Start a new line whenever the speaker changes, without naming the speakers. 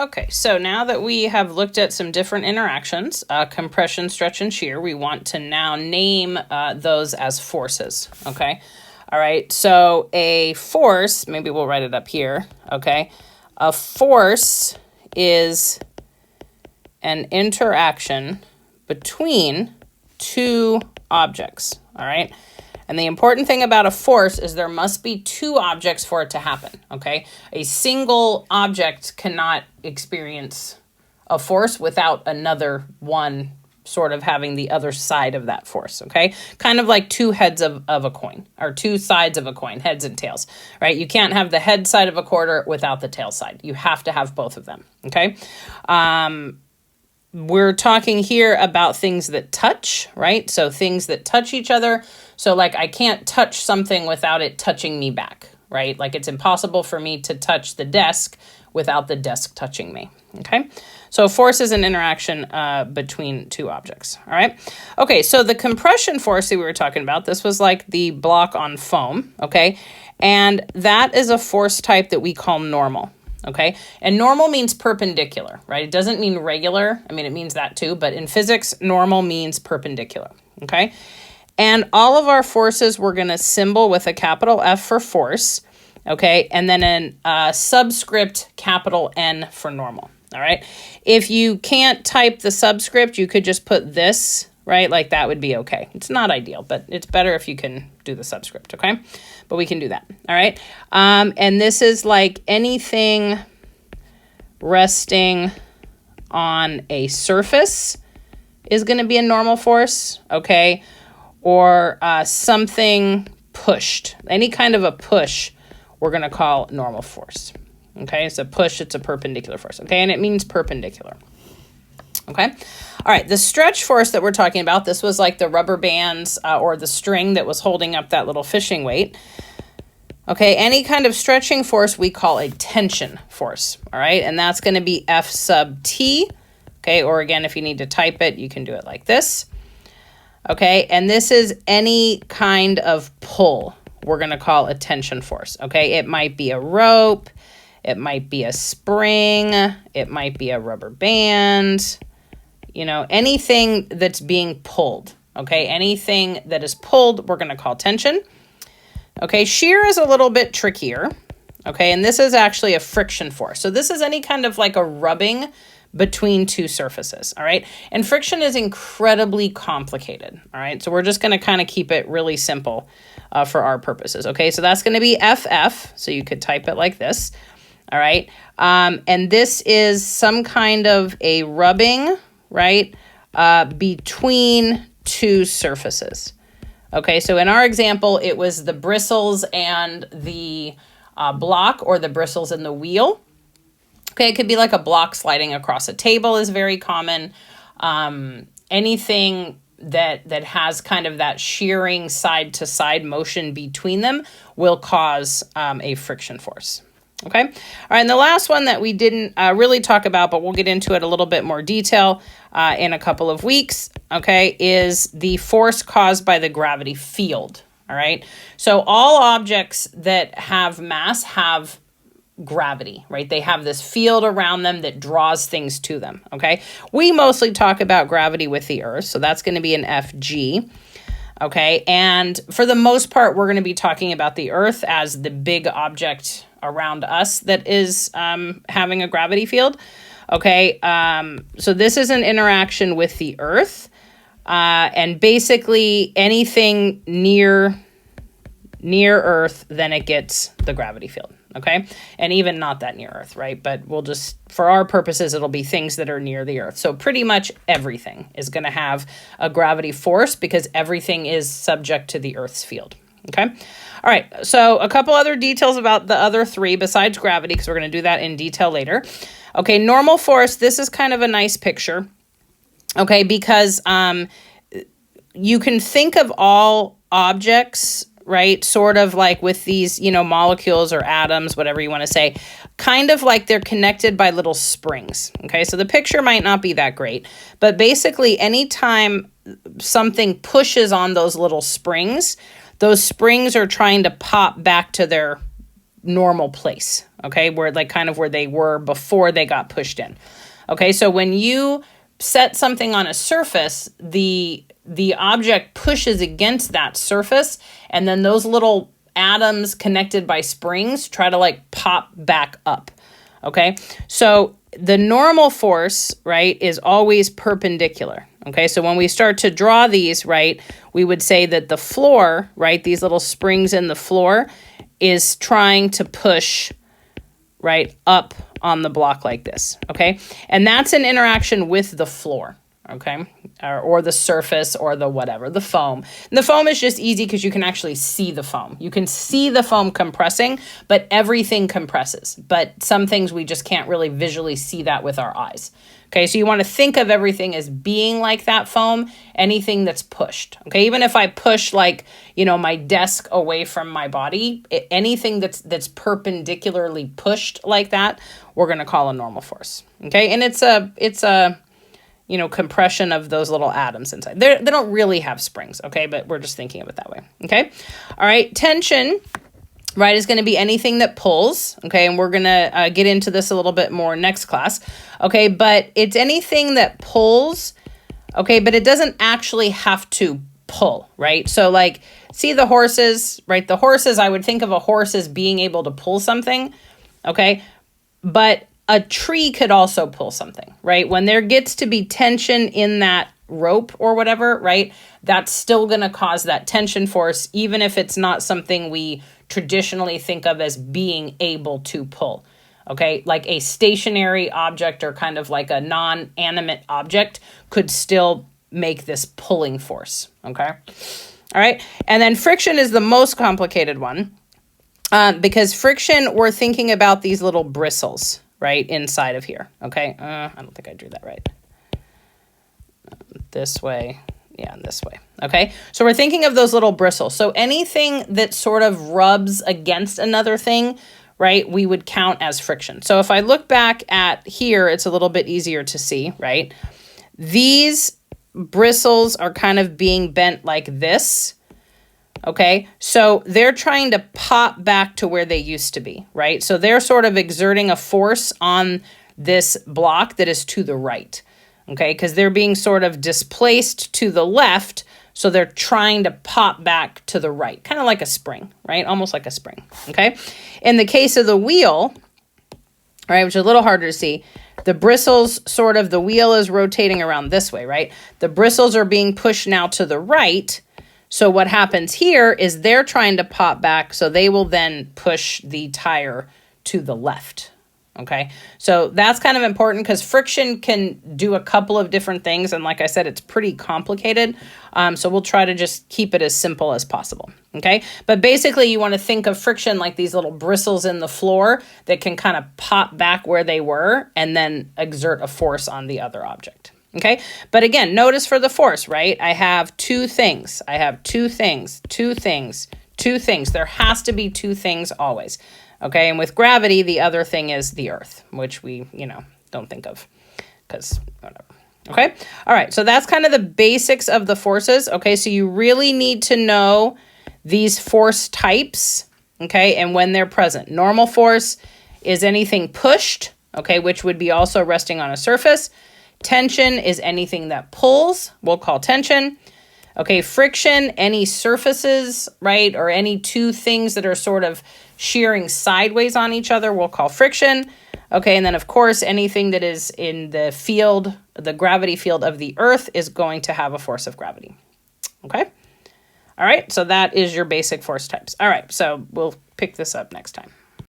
Okay, so now that we have looked at some different interactions, compression, stretch, and shear, we want to now name those as forces, okay? All right, so a force, maybe we'll write it up here, okay? A force is an interaction between two objects, all right? And the important thing about a force is there must be two objects for it to happen, okay? A single object cannot experience a force without another one sort of having the other side of that force, okay? Kind of like two heads of a coin, or two sides of a coin, heads and tails, right? You can't have the head side of a quarter without the tail side. You have to have both of them, okay? We're talking here about things that touch, right? So things that touch each other. So like I can't touch something without it touching me back, right? Like it's impossible for me to touch the desk without the desk touching me, okay? So force is an interaction between two objects, all right? Okay, so the compression force that we were talking about, this was like the block on foam, okay? And that is a force type that we call normal. Okay, and normal means perpendicular, right? It doesn't mean regular. I mean, it means that too, but in physics, normal means perpendicular, okay? And all of our forces, we're going to symbol with a capital F for force, okay? And then a subscript capital N for normal, all right? If you can't type the subscript, you could just put this, right? Like that would be okay. It's not ideal, but it's better if you can do the subscript, okay? But we can do that, all right? And this is like anything resting on a surface is going to be a normal force, okay? Or something pushed. Any kind of a push, we're going to call normal force, okay? It's a push, it's a perpendicular force, okay? And it means perpendicular. Okay. All right. The stretch force that we're talking about, this was like the rubber bands or the string that was holding up that little fishing weight. Okay. Any kind of stretching force we call a tension force. All right. And that's going to be F sub T. Okay. Or again, if you need to type it, you can do it like this. Okay. And this is any kind of pull we're going to call a tension force. Okay. It might be a rope. It might be a spring. It might be a rubber band. You know, anything that's being pulled, okay? Anything that is pulled, we're going to call tension. Okay, shear is a little bit trickier, okay? And this is actually a friction force. So this is any kind of like a rubbing between two surfaces, all right? And friction is incredibly complicated, all right? So we're just going to kind of keep it really simple for our purposes, okay? So that's going to be FF, so you could type it like this, all right? And this is some kind of a rubbing, right, between two surfaces. Okay, so in our example, it was the bristles and the block, or the bristles and the wheel. Okay, it could be like a block sliding across a table is very common. Anything that has kind of that shearing side-to-side motion between them will cause a friction force. Okay. All right. And the last one that we didn't really talk about, but we'll get into it a little bit more detail in a couple of weeks, okay, is the force caused by the gravity field. All right. So all objects that have mass have gravity, right? They have this field around them that draws things to them. Okay. We mostly talk about gravity with the Earth. So that's going to be an FG. Okay. And for the most part, we're going to be talking about the Earth as the big object around us that is having a gravity field. Okay, so this is an interaction with the Earth, and basically anything near Earth, then it gets the gravity field. Okay, and even not that near Earth, right? But we'll just, for our purposes, it'll be things that are near the Earth. So pretty much everything is going to have a gravity force because everything is subject to the Earth's field. Okay. All right. So a couple other details about the other three besides gravity, because we're going to do that in detail later. Okay. Normal force. This is kind of a nice picture. Okay. Because you can think of all objects, right? Sort of like with these, you know, molecules or atoms, whatever you want to say, kind of like they're connected by little springs. Okay. So the picture might not be that great, but basically anytime something pushes on those little springs, those springs are trying to pop back to their normal place, okay, where like kind of where they were before they got pushed in. Okay, so when you set something on a surface, the object pushes against that surface, and then those little atoms connected by springs try to like pop back up. Okay, so the normal force, right, is always perpendicular. Okay, so when we start to draw these, right, we would say that the floor, right, these little springs in the floor is trying to push, right, up on the block like this, okay? And that's an interaction with the floor, okay? Or the surface or the whatever, the foam. And the foam is just easy because you can actually see the foam. You can see the foam compressing, but everything compresses. But some things we just can't really visually see that with our eyes. Okay, so you want to think of everything as being like that foam, anything that's pushed. Okay, even if I push like, you know, my desk away from my body, anything that's perpendicularly pushed like that, we're going to call a normal force. Okay, and it's a you know, compression of those little atoms inside. They don't really have springs, okay, but we're just thinking of it that way. Okay, all right, tension, right, is going to be anything that pulls, okay, and we're going to get into this a little bit more next class, okay, but it's anything that pulls, okay, but it doesn't actually have to pull, right? So like, see the horses, right? The horses, I would think of a horse as being able to pull something, okay, but a tree could also pull something, right? When there gets to be tension in that rope or whatever, right, that's still going to cause that tension force, even if it's not something we traditionally think of as being able to pull, okay? Like a stationary object or kind of like a non-animate object could still make this pulling force, okay? All right, and then friction is the most complicated one because friction, we're thinking about these little bristles, right, inside of here, okay? I don't think I drew that right. This way, yeah, this way, okay? So we're thinking of those little bristles. So anything that sort of rubs against another thing, right, we would count as friction. So if I look back at here, it's a little bit easier to see, right? These bristles are kind of being bent like this, okay? So they're trying to pop back to where they used to be, right? So they're sort of exerting a force on this block that is to the right, okay? Because they're being sort of displaced to the left, so they're trying to pop back to the right, kind of like a spring, right? Almost like a spring, okay? In the case of the wheel, right, which is a little harder to see, the bristles sort of, the wheel is rotating around this way, right? The bristles are being pushed now to the right. So what happens here is they're trying to pop back, so they will then push the tire to the left, okay? So that's kind of important because friction can do a couple of different things, and like I said, it's pretty complicated, so we'll try to just keep it as simple as possible, okay? But basically, you want to think of friction like these little bristles in the floor that can kind of pop back where they were and then exert a force on the other object. Okay, but again, notice for the force, right? I have two things. I have two things, two things, two things. There has to be two things always. Okay, and with gravity, the other thing is the earth, which we, you know, don't think of because whatever. Okay, all right, so that's kind of the basics of the forces. Okay, so you really need to know these force types, okay, and when they're present. Normal force is anything pushed, okay, which would be also resting on a surface. Tension is anything that pulls, we'll call tension. Okay, friction, any surfaces, right, or any two things that are sort of shearing sideways on each other, we'll call friction. Okay, and then of course, anything that is in the field, the gravity field of the earth is going to have a force of gravity. Okay, all right, so that is your basic force types. All right, so we'll pick this up next time.